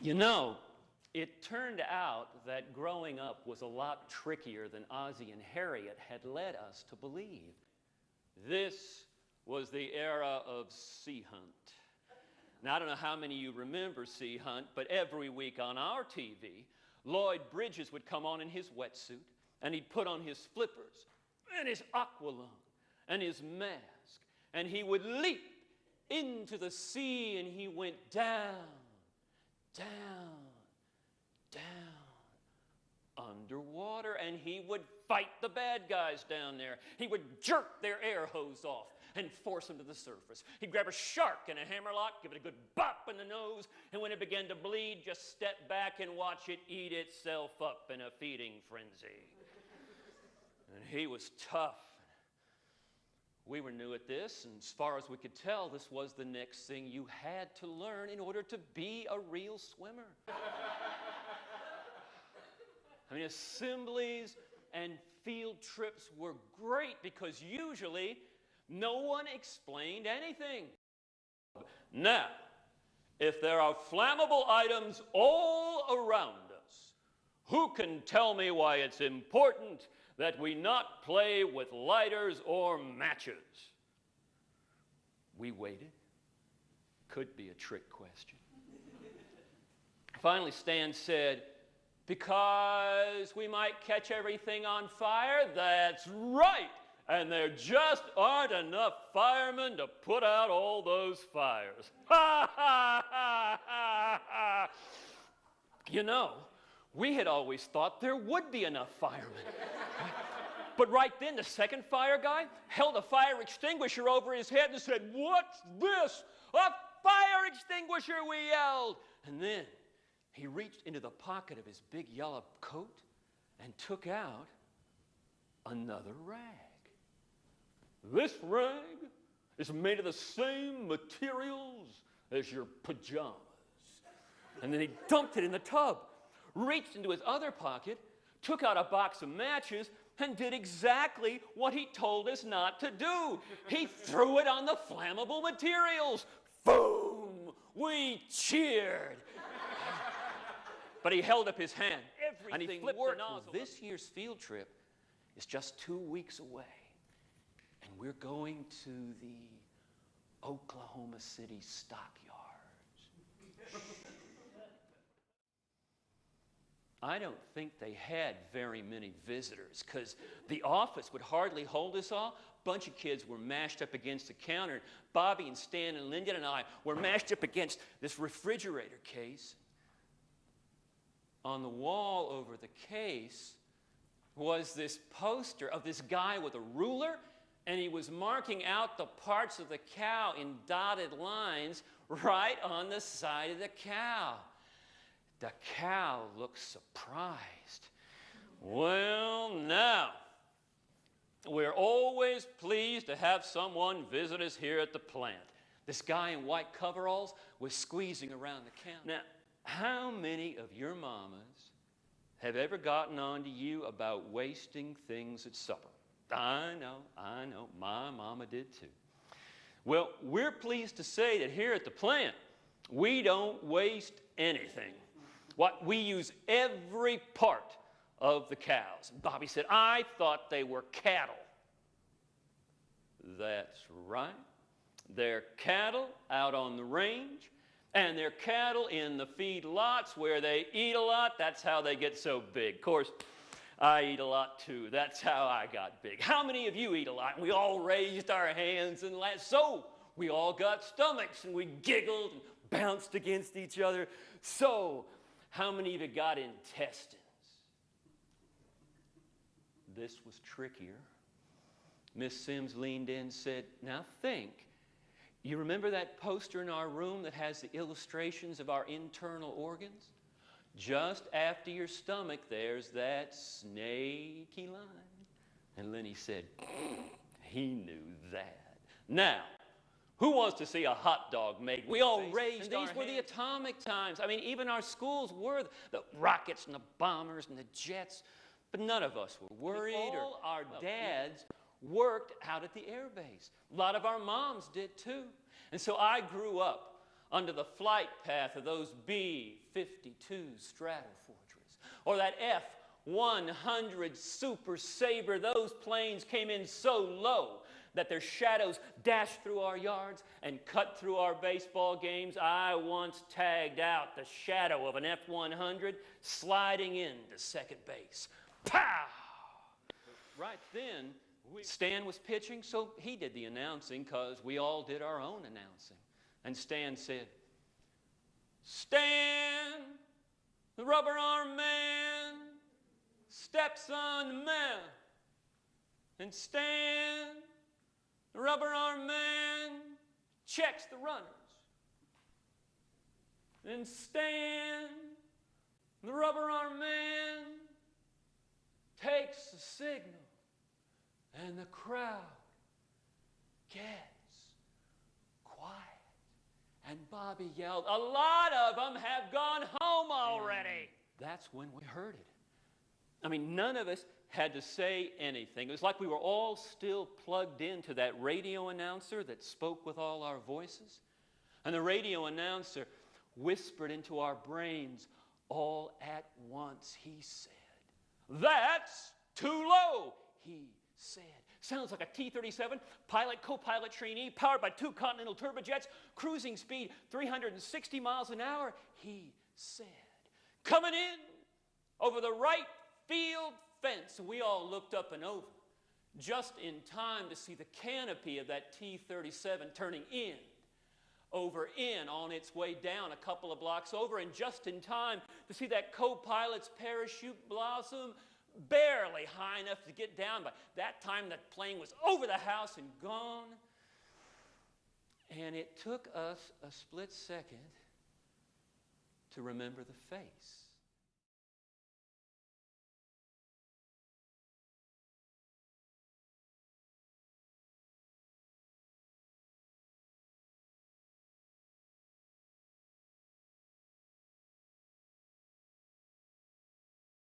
You know, it turned out that growing up was a lot trickier than Ozzie and Harriet had led us to believe. This was the era of Sea Hunt. Now, I don't know how many of you remember Sea Hunt, but every week on our TV, Lloyd Bridges would come on in his wetsuit, and he'd put on his flippers, and his aqualung, and his mask, and he would leap into the sea, and he went down, down, down, underwater, and he would fight the bad guys down there. He would jerk their air hose off and force them to the surface. He'd grab a shark in a hammerlock, give it a good bop in the nose, and when it began to bleed, just step back and watch it eat itself up in a feeding frenzy. And he was tough. We were new at this, and as far as we could tell, this was the next thing you had to learn in order to be a real swimmer. I mean, assemblies and field trips were great because usually no one explained anything. Now, if there are flammable items all around us, who can tell me why it's important that we not play with lighters or matches? We waited. Could be a trick question. Finally, Stan said, because we might catch everything on fire? That's right. And there just aren't enough firemen to put out all those fires. Ha, ha, ha, ha, ha. You know, we had always thought there would be enough firemen. But right then, the second fire guy held a fire extinguisher over his head and said, "What's this? A fire extinguisher," we yelled. And then he reached into the pocket of his big yellow coat and took out another rag. This rag is made of the same materials as your pajamas. And then he dumped it in the tub, reached into his other pocket, took out a box of matches, and did exactly what he told us not to do. He threw it on the flammable materials. Boom! We cheered. But he held up his hand, and he flipped the nozzle. This year's field trip is just 2 weeks away, and we're going to the Oklahoma City stockyards. I don't think they had very many visitors because the office would hardly hold us all. A bunch of kids were mashed up against the counter. Bobby and Stan and Lyndon and I were mashed up against this refrigerator case. On the wall over the case was this poster of this guy with a ruler, and he was marking out the parts of the cow in dotted lines right on the side of the cow. The cow looked surprised. Well, now, we're always pleased to have someone visit us here at the plant. This guy in white coveralls was squeezing around the counter. Now, how many of your mamas have ever gotten on to you about wasting things at supper? I know, my mama did too. Well, we're pleased to say that here at the plant, we don't waste anything. We use every part of the cows. Bobby said, "I thought they were cattle." That's right. They're cattle out on the range, and they're cattle in the feed lots where they eat a lot. That's how they get so big. Of course, I eat a lot too. That's how I got big. How many of you eat a lot? And we all raised our hands and laughed. So we all got stomachs, and we giggled and bounced against each other. So how many of you got intestines? This was trickier. Miss Sims leaned in and said, "Now think. You remember that poster in our room that has the illustrations of our internal organs? Just after your stomach, there's that snaky line." And Lenny said, "He knew that." Now, who wants to see a hot dog made? We all raised our hands. These were the atomic times. I mean, even our schools were the rockets and the bombers and the jets, but none of us were worried. All our dads worked out at the air base. A lot of our moms did too. And so I grew up under the flight path of those B-52 Stratofortress, or that F-100 Super Sabre. Those planes came in so low that their shadows dashed through our yards and cut through our baseball games. I once tagged out the shadow of an F-100 sliding into second base. Pow! Right then, Stan was pitching, so he did the announcing because we all did our own announcing. And Stan said, "Stan, the rubber-armed man, steps on the mound. And Stan, the rubber-armed man, checks the runners. And Stan, the rubber-armed man, takes the signal. And the crowd gets quiet." And Bobby yelled, "A lot of them have gone home already." And that's when we heard it. I mean, none of us had to say anything. It was like we were all still plugged into that radio announcer that spoke with all our voices. And the radio announcer whispered into our brains all at once. He said, "That's too low," he said. "Sounds like a T-37 pilot co-pilot trainee powered by 2 Continental turbojets, cruising speed 360 miles an hour," he said. "Coming in over the right field fence." And we all looked up and over, just in time to see the canopy of that T-37 turning in on its way down a couple of blocks over, and just in time to see that co-pilot's parachute blossom barely high enough to get down. By that time, that plane was over the house and gone. And it took us a split second to remember the face